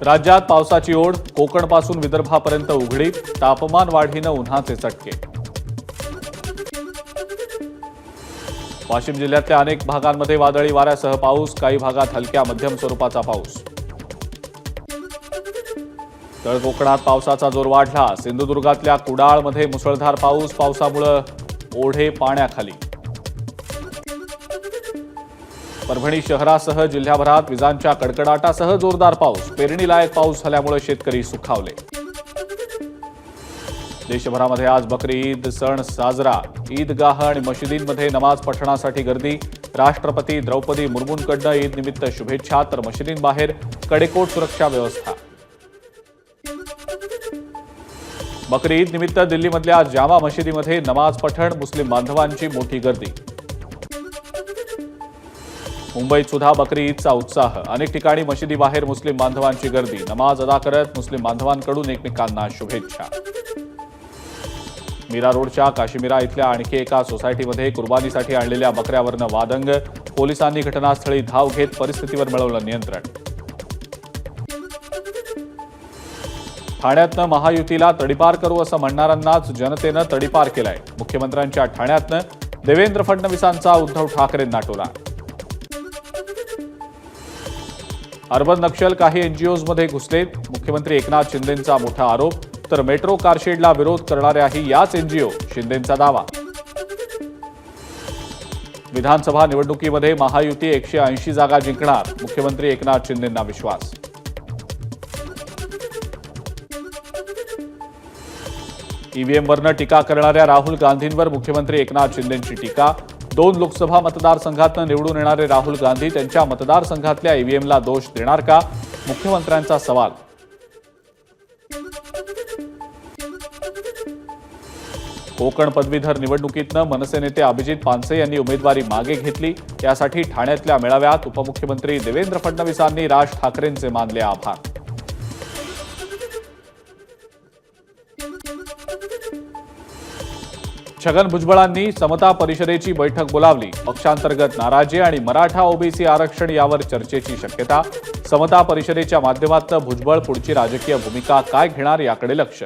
राज्यात पावसाची ओढ, कोकणपासून विदर्भापर्यंत उघडीप, तापमान वाढीनं उन्हाचे चटके. वाशिम जिल्ह्यातल्या अनेक भागांमध्ये वादळी वाऱ्यासह पाऊस, काही भागात हलक्या मध्यम स्वरूपाचा पाऊस. तळ कोकणात पावसाचा जोर वाढला. सिंधुदुर्गातल्या कुडाळमध्ये मुसळधार पाऊस, पावसामुळे ओढे पाण्याखाली. परभणी शहरासह जिल्ह्याभरात विजांच्या कडकडाटासह जोरदार पाऊस, पेरणीलायक पाऊस झाल्यामुळे शेतकरी सुखावले. देशभरामध्ये आज बकरी ईद सण साजरा. ईदगाह आणि मशिदींमध्ये नमाज पठणासाठी गर्दी. राष्ट्रपती द्रौपदी मुर्मूंकडून ईद निमित्त शुभेच्छा, तर मशिदींबाहेर कडेकोट सुरक्षा व्यवस्था. बकरी ईद निमित्त दिल्लीमधल्या जामा मशिदीमध्ये नमाज पठण, मुस्लिम बांधवांची मोठी गर्दी. मुंबईत सुद्धा बकरी ईदचा उत्साह. अनेक ठिकाणी मशिदीबाहेर मुस्लिम बांधवांची गर्दी. नमाज अदा करत मुस्लिम बांधवांकडून एकमेकांना शुभेच्छा. मीरा रोडच्या काशीमीरा इथल्या आणखी एका सोसायटीमध्ये कुर्बानीसाठी आणलेल्या बकऱ्यावरनं वादंग. पोलिसांनी घटनास्थळी धाव घेत परिस्थितीवर मिळवलं नियंत्रण. ठाण्यातनं महायुतीला तडीपार करू असं म्हणणाऱ्यांनाच जनतेनं तडीपार केलाय. मुख्यमंत्र्यांच्या ठाण्यातनं देवेंद्र फडणवीसांचा उद्धव ठाकरेंना टोला. अर्बन नक्षल काही एनजीओजमध्ये घुसलेत. मुख्यमंत्री एकनाथ शिंदेंचा मोठा आरोप, तर मेट्रो कारशेडला विरोध करणाऱ्याही याच एनजीओ, शिंदेंचा दावा. विधानसभा निवडणुकीमध्ये महायुती 180 जागा जिंकणार, मुख्यमंत्री एकनाथ शिंदेंना विश्वास. ईव्हीएमवरनं टीका करणाऱ्या राहुल गांधींवर मुख्यमंत्री एकनाथ शिंदेंची टीका. 2 लोकसभा मतदारसंघातनं निवडून येणारे राहुल गांधी त्यांच्या मतदारसंघातल्या ईव्हीएमला दोष देणार का, मुख्यमंत्र्यांचा सवाल. कोकण पदवीधर निवडणुकीतनं मनसे नेते अभिजित पानसे यांनी उमेदवारी मागे घेतली. यासाठी ठाण्यातल्या मेळाव्यात उपमुख्यमंत्री देवेंद्र फडणवीसांनी राज ठाकरेंचे मानले आभार. छगन भुजबळांनी समता परिषदेची बैठक बोलावली. पक्षांतर्गत नाराजी आणि मराठा ओबीसी आरक्षण यावर चर्चेची शक्यता. समता परिषदेच्या माध्यमातून भुजबळ पुढची राजकीय भूमिका काय घेणार याकडे लक्ष.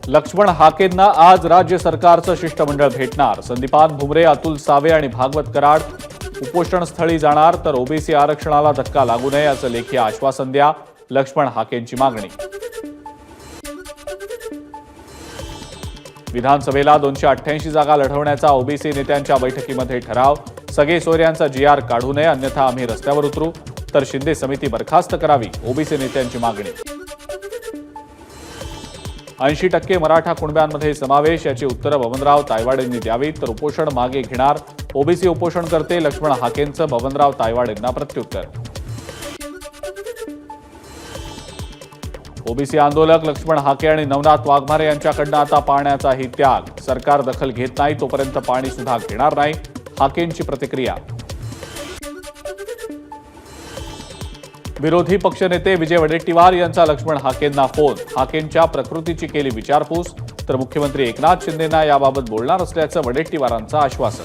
लक्ष्मण हाकेंना आज राज्य सरकारचं शिष्टमंडळ भेटणार. संदीपान भुमरे, अतुल सावे आणि भागवत कराड उपोषणस्थळी जाणार, तर ओबीसी आरक्षणाला धक्का लागू नये असं लेखी आश्वासन द्या, लक्ष्मण हाकेंची मागणी. विधानसभेला 288 जागा लढवण्याचा ओबीसी नेत्यांच्या बैठकीमध्ये ठराव. सगळे सोयऱ्यांचा जीआर काढू नये, अन्यथा आम्ही रस्त्यावर उतरू, तर शिंदे समिती बरखास्त करावी, ओबीसी नेत्यांची मागणी. 80% मराठा कुणब्यांमध्ये समावेश, याची उत्तरं बबनराव तायवाडेंनी द्यावी, तर उपोषण मागे घेणार. ओबीसी उपोषणकर्ते लक्ष्मण हाकेंचं बबनराव तायवाडेंना प्रत्युत्तर. ओबीसी आंदोलक लक्ष्मण हाके आणि नवनाथ वाघमारे यांच्याकडनं आता पाण्याचाही त्याग. सरकार दखल घेत नाही तोपर्यंत पाणी सुद्धा घेणार नाही, हाकेंची प्रतिक्रिया. विरोधी पक्षनेते विजय वडेट्टीवार यांचा लक्ष्मण हाकेंना फोन. हाकेंच्या प्रकृतीची केली विचारपूस, तर मुख्यमंत्री एकनाथ शिंदेंना याबाबत बोलणार असल्याचं वडेट्टीवारांचं आश्वासन.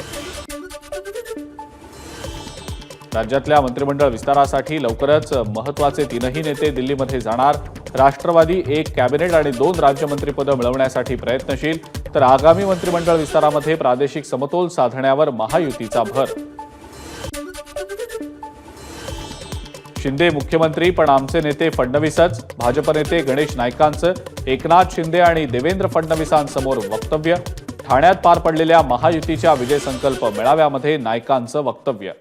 राज्यातल्या मंत्रिमंडळ विस्तारासाठी लवकरच महत्त्वाचे 3ही नेते दिल्लीमध्ये जाणार. राष्ट्रवादी 1 कॅबिनेट आणि 2 राज्यमंत्रीपदं मिळवण्यासाठी प्रयत्नशील, तर आगामी मंत्रिमंडळ विस्तारामध्ये प्रादेशिक समतोल साधण्यावर महायुतीचा भर. शिंदे मुख्यमंत्री पण आमचे नेते फडणवीसच. भाजप नेते गणेश नाईकांचं एकनाथ शिंदे आणि देवेंद्र फडणवीसांसमोर वक्तव्य. ठाण्यात पार पडलेल्या महायुतीच्या विजय संकल्प मेळाव्यामध्ये नाईकांचं वक्तव्य.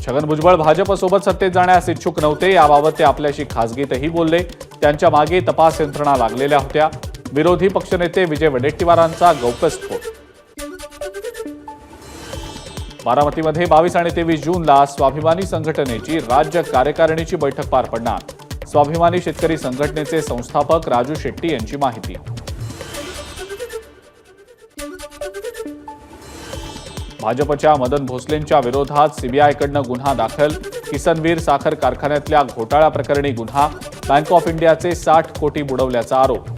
छगन भुजबळ भाजपसोबत सत्तेत जाण्यास इच्छुक नव्हते, याबाबत ते आपल्याशी खासगीतही बोलले. त्यांच्या मागे तपास यंत्रणा लागलेल्या होत्या. विरोधी पक्षनेते विजय वडेट्टीवारांचा गौप्यस्फोट. बारामतीमध्ये 22 आणि 23 जूनला स्वाभिमानी संघटनेची राज्य कार्यकारिणीची बैठक पार पडणार. स्वाभिमानी शेतकरी संघटनेचे संस्थापक राजू शेट्टी यांची माहिती. भाजपच्या मदन भोसलेंच्या विरोधात सीबीआयकडनं गुन्हा दाखल. किसनवीर साखर कारखान्यातल्या घोटाळ्याप्रकरणी गुन्हा. बँक ऑफ इंडियाचे 60 कोटी बुडवल्याचा आरोप.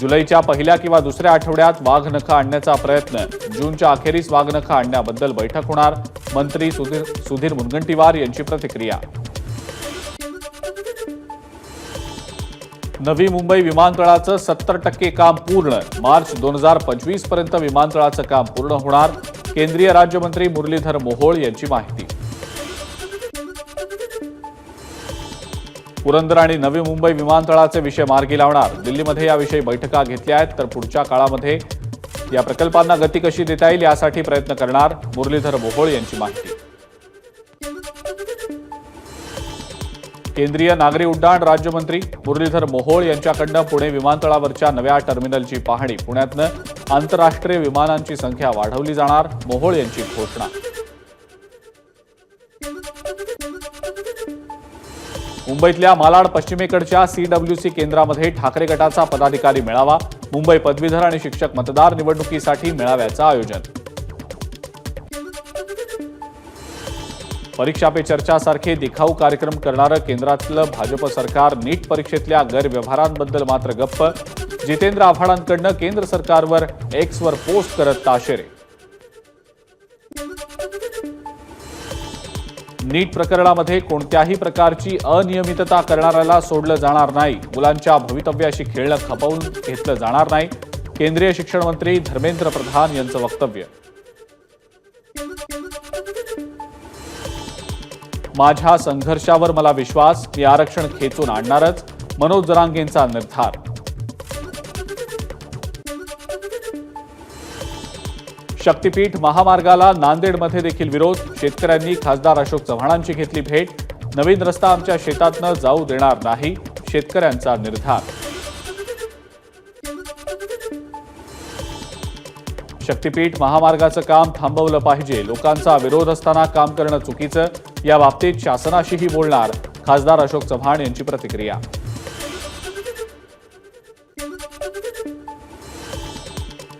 जुलैच्या पहिल्या किंवा दुसऱ्या आठवड्यात वाघनखं आणण्याचा प्रयत्न, जूनच्या अखेरीस वाघनखं आणण्याबद्दल बैठक होणार, मंत्री सुधीर मुनगंटीवार यांची प्रतिक्रिया. नवी मुंबई विमानतळाचं 70% काम पूर्ण, मार्च 2025 पर्यंत विमानतळाचं काम पूर्ण होणार, केंद्रीय राज्यमंत्री मुरलीधर मोहोळ यांची माहिती. पुरंदर आणि नवी मुंबई विमानतळाचे विषय मार्गी लावणार, दिल्लीमध्ये याविषयी बैठका घेतल्या आहेत, तर पुढच्या काळामध्ये या प्रकल्पांना गती कशी देता येईल यासाठी प्रयत्न करणार, मुरलीधर मोहोळ यांची माहिती. केंद्रीय नागरी उड्डाण राज्यमंत्री मुरलीधर मोहोळ यांच्याकडनं पुणे विमानतळावरच्या नव्या टर्मिनलची पाहणी, पुण्यातनं आंतरराष्ट्रीय विमानांची संख्या वाढवली जाणार, मोहोळ यांची घोषणा. मुंबईतल्या मालाड पश्चिमेकडच्या CWC केंद्रामध्ये ठाकरे गटाचा पदाधिकारी मेळावा, मुंबई पदवीधर आणि शिक्षक मतदार निवडणुकीसाठी मेळाव्याचं आयोजन. परीक्षा पे चर्चा सारखे दिखाऊ कार्यक्रम करणारं केंद्रातलं भाजप सरकार नीट परीक्षेतल्या गैरव्यवहारांबद्दल मात्र गप्प, जितेंद्र आव्हाडांकडनं केंद्र सरकारवर एक्सवर पोस्ट करत ताशेरे. नीट प्रकरणामध्ये कोणत्याही प्रकारची अनियमितता करणाऱ्याला सोडलं जाणार नाही, मुलांच्या भवितव्याशी खेळणं खपवून घेतलं जाणार नाही, केंद्रीय शिक्षण मंत्री धर्मेंद्र प्रधान यांचं वक्तव्य. माझ्या संघर्षावर मला विश्वास, मी आरक्षण खेचून आणणारच, मनोज जरांगेंचा निर्धार. शक्तीपीठ महामार्गाला नांदेडमध्ये देखील विरोध, शेतकऱ्यांनी खासदार अशोक चव्हाणांची घेतली भेट, नवीन रस्ता आमच्या शेतातनं जाऊ देणार नाही, शेतकऱ्यांचा निर्धार. शक्तीपीठ महामार्गाचं काम थांबवलं पाहिजे, लोकांचा विरोध असताना काम करणं चुकीचं, या बाबतीत शासनाशीही बोलणार, खासदार अशोक चव्हाण यांची प्रतिक्रिया.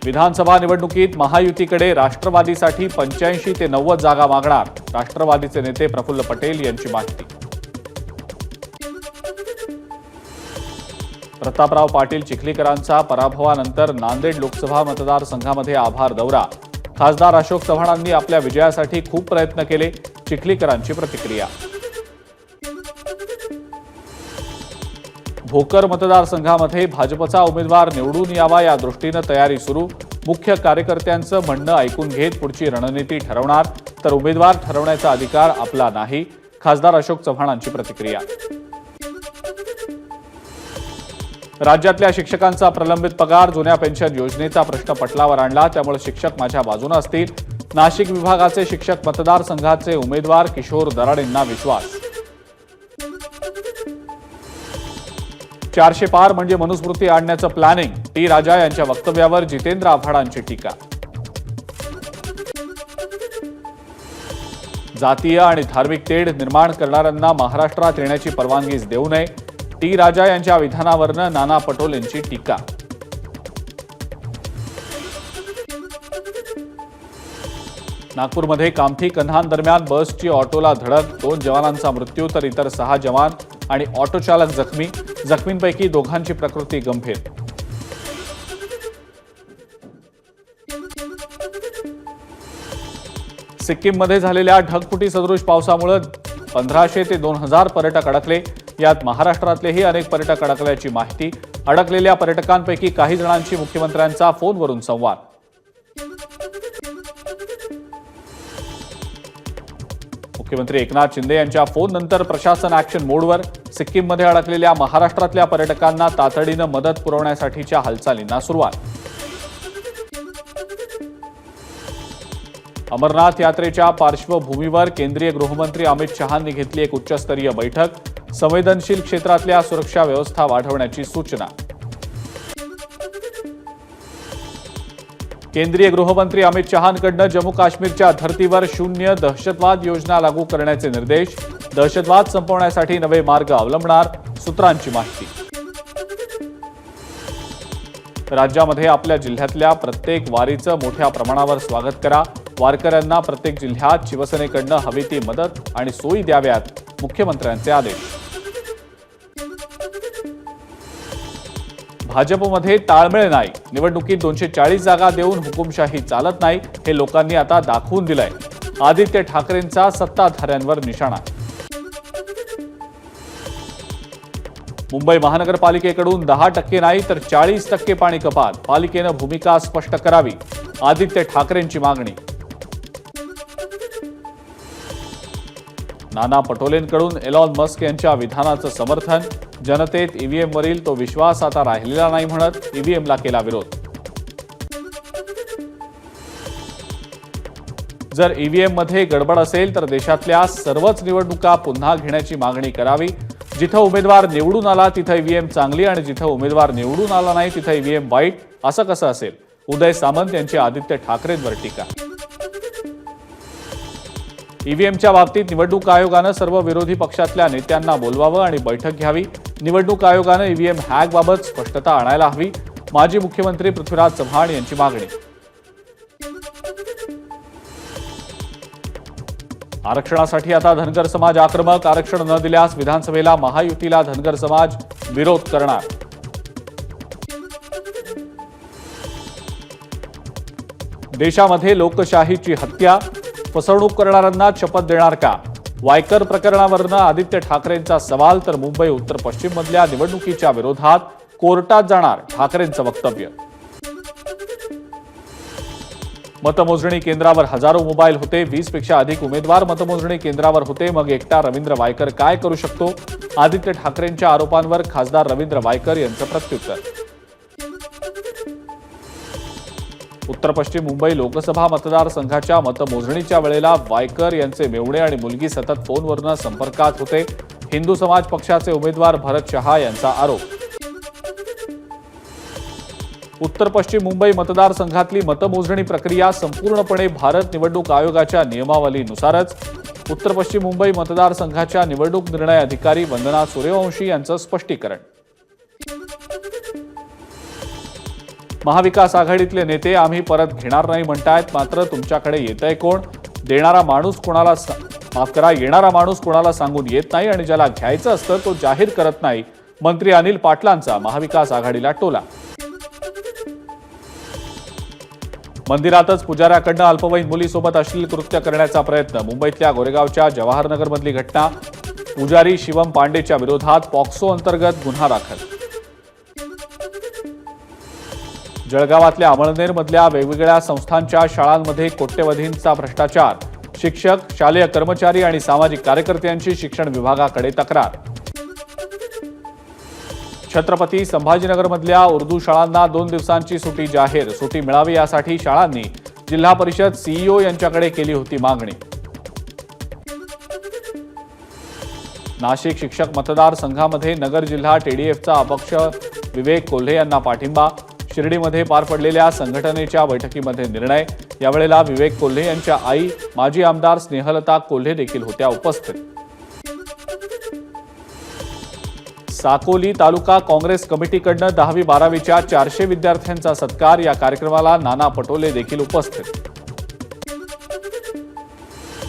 विधानसभा निवडणुकीत महायुतीकडे राष्ट्रवादीसाठी 85 ते 90 जागा मागणार, राष्ट्रवादीचे नेते प्रफुल्ल पटेल यांची माहिती. प्रतापराव पाटील चिखलीकरांचा पराभवानंतर नांदेड लोकसभा मतदारसंघामध्ये आभार दौरा, खासदार अशोक चव्हाणांनी आपल्या विजयासाठी खूप प्रयत्न केले, चिखलीकरांची प्रतिक्रिया. भोकर मतदारसंघामध्ये भाजपचा उमेदवार निवडून यावा या दृष्टीनं तयारी सुरू, मुख्य कार्यकर्त्यांचं म्हणणं ऐकून घेत पुढची रणनीती ठरवणार, तर उमेदवार ठरवण्याचा अधिकार आपला नाही, खासदार अशोक चव्हाणांची प्रतिक्रिया. राज्यातल्या शिक्षकांचा प्रलंबित पगार, जुन्या पेन्शन योजनेचा प्रश्न पटलावर आणला, त्यामुळे शिक्षक माझ्या बाजूने असतील, नाशिक विभागाचे शिक्षक मतदारसंघाचे उमेदवार किशोर दराडेंना विश्वास. 400 पार म्हणजे मनुस्मृती आणण्याचं प्लॅनिंग, टी राजा यांच्या वक्तव्यावर जितेंद्र आव्हाडांची टीका. जातीय आणि धार्मिक तेढ निर्माण करणाऱ्यांना महाराष्ट्रात येण्याची परवानगीच देऊ नये, टी राजा यांच्या विधानावरनं नाना पटोलेंची टीका. नागपूरमध्ये कामठी कन्हान दरम्यान बसची ऑटोला धडक, 2 जवानांचा मृत्यू तर इतर 6 जवान आणि ऑटो चालक जखमी, जखमींपैकी दोघांची प्रकृती गंभीर. सिक्कीममध्ये झालेल्या ढगफुटी सदृश पावसामुळे 1500 ते 2000 पर्यटक अडकले, यात महाराष्ट्रातलेही अनेक पर्यटक अडकल्याची माहिती. अडकलेल्या पर्यटकांपैकी काही जणांशी मुख्यमंत्र्यांचा फोनवरून संवाद. मुख्यमंत्री एकनाथ शिंदे यांच्या फोननंतर प्रशासन ऍक्शन मोडवर, सिक्कीममध्ये अडकलेल्या महाराष्ट्रातल्या पर्यटकांना तातडीनं मदत पुरवण्यासाठीच्या हालचालींना सुरुवात. अमरनाथ यात्रेच्या पार्श्वभूमीवर केंद्रीय गृहमंत्री अमित शहांनी घेतली एक उच्चस्तरीय बैठक, संवेदनशील क्षेत्रातल्या सुरक्षा व्यवस्था वाढवण्याची सूचना. केंद्रीय गृहमंत्री अमित शहांकडनं जम्मू काश्मीरच्या धर्तीवर शून्य दहशतवाद योजना लागू करण्याचे निर्देश, दहशतवाद संपवण्यासाठी नवे मार्ग अवलंबणार, सूत्रांची माहिती. राज्यामध्ये आपल्या जिल्ह्यातल्या प्रत्येक वारीचं मोठ्या प्रमाणावर स्वागत करा, वारकऱ्यांना प्रत्येक जिल्ह्यात शिवसेनेकडनं हवी ती मदत आणि सोयी द्याव्यात, मुख्यमंत्र्यांचे आदेश. भाजपमध्ये ताळमेळ नाही, निवडणुकीत 240 जागा देऊन हुकुमशाही चालत नाही, हे लोकांनी आता दाखवून दिलंय. आदित्य ठाकरेंचा सत्ताधाऱ्यांवर निशाणा. मुंबई महानगरपालिकेकडून 10% नाही तर 40% पाणी कपात, पालिकेनं भूमिका स्पष्ट करावी, आदित्य ठाकरेंची मागणी. नाना पटोलेंकडून एलॉन मस्क यांच्या विधानाचं समर्थन, जनतेत ईव्हीएमवरील तो विश्वास आता राहिलेला नाही म्हणत ईव्हीएमला केला विरोध. जर ईव्हीएममध्ये गडबड असेल तर देशातल्या सर्वच निवडणुका पुन्हा घेण्याची मागणी करावी. जिथं उमेदवार निवडून आला तिथं ईव्हीएम चांगली आणि जिथं उमेदवार निवडून आला नाही तिथं ईव्हीएम वाईट, असं कसं असेल? उदय सामंत यांची आदित्य ठाकरेंवर टीका. ईव्हीएमच्या बाबतीत निवडणूक आयोगानं सर्व विरोधी पक्षातल्या नेत्यांना बोलवावं आणि बैठक घ्यावी. निवडणूक आयोगानं ईव्हीएम हॅकबाबत स्पष्टता आणायला हवी, माजी मुख्यमंत्री पृथ्वीराज चव्हाण यांची मागणी. आरक्षणासाठी आता धनगर समाज आक्रमक, आरक्षण न दिल्यास विधानसभेला महायुतीला धनगर समाज विरोध करणार. देशामध्ये लोकशाहीची हत्या, फसवणूक करणाऱ्यांना शपथ देणार का? वायकर प्रकरणावरनं आदित्य ठाकरेंचा सवाल, तर मुंबई उत्तर पश्चिम मधल्या निवडणुकीच्या विरोधात कोर्टात जाणार ठाकरेंचं वक्तव्य. मतमोजणी केंद्रावर हजारो मोबाईल होते, 20 पेक्षा अधिक उमेदवार मतमोजणी केंद्रावर होते, मग एकटा रवींद्र वायकर काय करू शकतो? आदित्य ठाकरेंच्या आरोपांवर खासदार रवींद्र वायकर यांचं प्रत्युत्तर. उत्तर पश्चिम मुंबई लोकसभा मतदारसंघाच्या मतमोजणीच्या वेळेला वायकर यांचे मेवणे आणि मुलगी सतत फोनवरून संपर्कात होते. हिंदू समाज पक्षाचे उमेदवार भरत शहा यांचा आरोप. उत्तर पश्चिम मुंबई मतदारसंघातली मतमोजणी प्रक्रिया संपूर्णपणे भारत निवडणूक आयोगाच्या नियमावलीनुसारच. उत्तर पश्चिम मुंबई मतदारसंघाच्या निवडणूक निर्णय अधिकारी वंदना सूर्यवंशी यांचं स्पष्टीकरण. महाविकास आघाडीतले नेते आम्ही परत घेणार नाही म्हणतायत, मात्र तुमच्याकडे येतंय कोण? येणारा माणूस कोणाला सांगून येत नाही आणि ज्याला घ्यायचं असतं तो जाहीर करत नाही. मंत्री अनिल पाटलांचा महाविकास आघाडीला टोला. मंदिरातच पुजाऱ्याकडनं अल्पवयीन मुलीसोबत अश्लील कृत्य करण्याचा प्रयत्न. मुंबईतल्या गोरेगावच्या जवाहरनगरमधली घटना. पुजारी शिवम पांडेच्या विरोधात पॉक्सो अंतर्गत गुन्हा दाखल. जळगावातल्या अमळनेरमधल्या वेगवेगळ्या संस्थांच्या शाळांमध्ये कोट्यवधींचा भ्रष्टाचार. शिक्षक, शालेय कर्मचारी आणि सामाजिक कार्यकर्त्यांची शिक्षण विभागाकडे तक्रार. छत्रपती संभाजीनगरमधल्या उर्दू शाळांना 2 दिवसांची सुटी जाहीर. सुटी मिळावी यासाठी शाळांनी जिल्हा परिषद सीईओ यांच्याकडे केली होती मागणी. नाशिक शिक्षक मतदारसंघामध्ये नगर जिल्हा टीडीएफचा अपक्ष विवेक कोल्हे यांना पाठिंबा. शिर्डीमध्ये पार पडलेल्या संघटनेच्या बैठकीमध्ये निर्णय. यावेळेला विवेक कोल्हे यांच्या आई माजी आमदार स्नेहलता कोल्हे देखील होत्या उपस्थित. साकोली तालुका काँग्रेस कमिटीकडनं 10वी-12वीच्या 400 विद्यार्थ्यांचा सत्कार. या कार्यक्रमाला नाना पटोले देखील उपस्थित.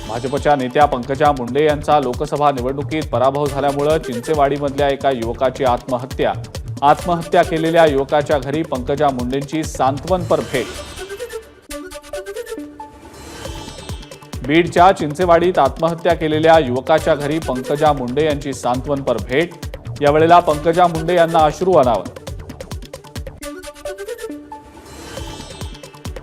भाजपच्या नेत्या पंकजा मुंडे यांचा लोकसभा निवडणुकीत पराभव झाल्यामुळे चिंचेवाडीमधल्या एका युवकाची आत्महत्या. आत्महत्या केलेल्या युवकाच्या घरी पंकजा मुंडेंची सांत्वनपर भेट. बीडच्या चिंचेवाडीत आत्महत्या केलेल्या युवकाच्या घरी पंकजा मुंडे यांची सांत्वनपर भेट. यावेळेला पंकजा मुंडे यांना अश्रू अनावर.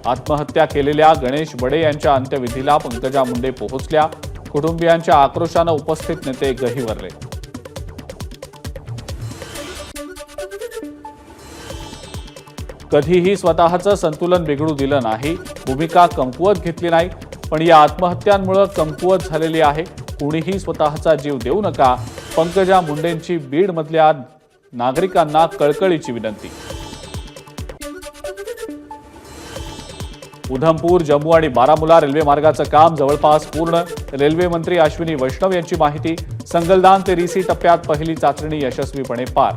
आत्महत्या केलेल्या गणेश बडे यांच्या अंत्यविधीला पंकजा मुंडे पोहोचल्या. कुटुंबियांच्या आक्रोशानं उपस्थित नेते गहिवरले. कधीही स्वतःचं संतुलन बिघडू दिलं नाही, भूमिका कमकुवत घेतली नाही, पण या आत्महत्यांमुळे कमकुवत झालेली आहे. कुणीही स्वतःचा जीव देऊ नका. पंकजा मुंडेंची बीडमधल्या नागरिकांना कळकळीची विनंती. उधमपूर, जम्मू आणि बारामुला रेल्वे मार्गाचं काम जवळपास पूर्ण. रेल्वे मंत्री अश्विनी वैष्णव यांची माहिती. संगलदान ते रिसी टप्प्यात पहिली चाचणी यशस्वीपणे पार.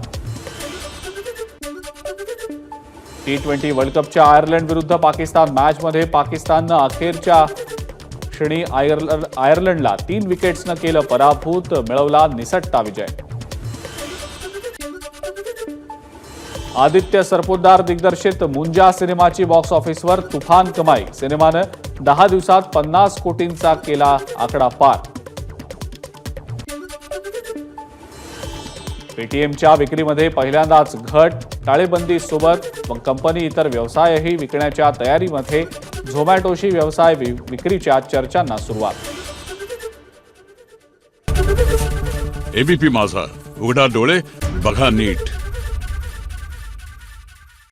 T20 वर्ल्ड कपच्या आयर्लंड विरुद्ध पाकिस्तान मॅचमध्ये पाकिस्ताननं अखेरच्या क्षणी आयर्लंडला 3 विकेट्सनं केलं पराभूत. मिळवला निसटता विजय. आदित्य सरपोतदार दिग्दर्शित मुंजा सिनेमाची बॉक्स ऑफिसवर तुफान कमाई. सिनेमानं 10 दिवसात 50 कोटींचा केला आकडा पार. पेटीएमच्या विक्रीमध्ये पहिल्यांदाच घट. टाळेबंदीसोबत कंपनी इतर व्यवसायही विकण्याच्या तयारीमध्ये. झोमॅटोशी व्यवसाय विक्रीच्या चर्चांना सुरुवात. एबीपी माझा, उघडा डोळे बघा नीट.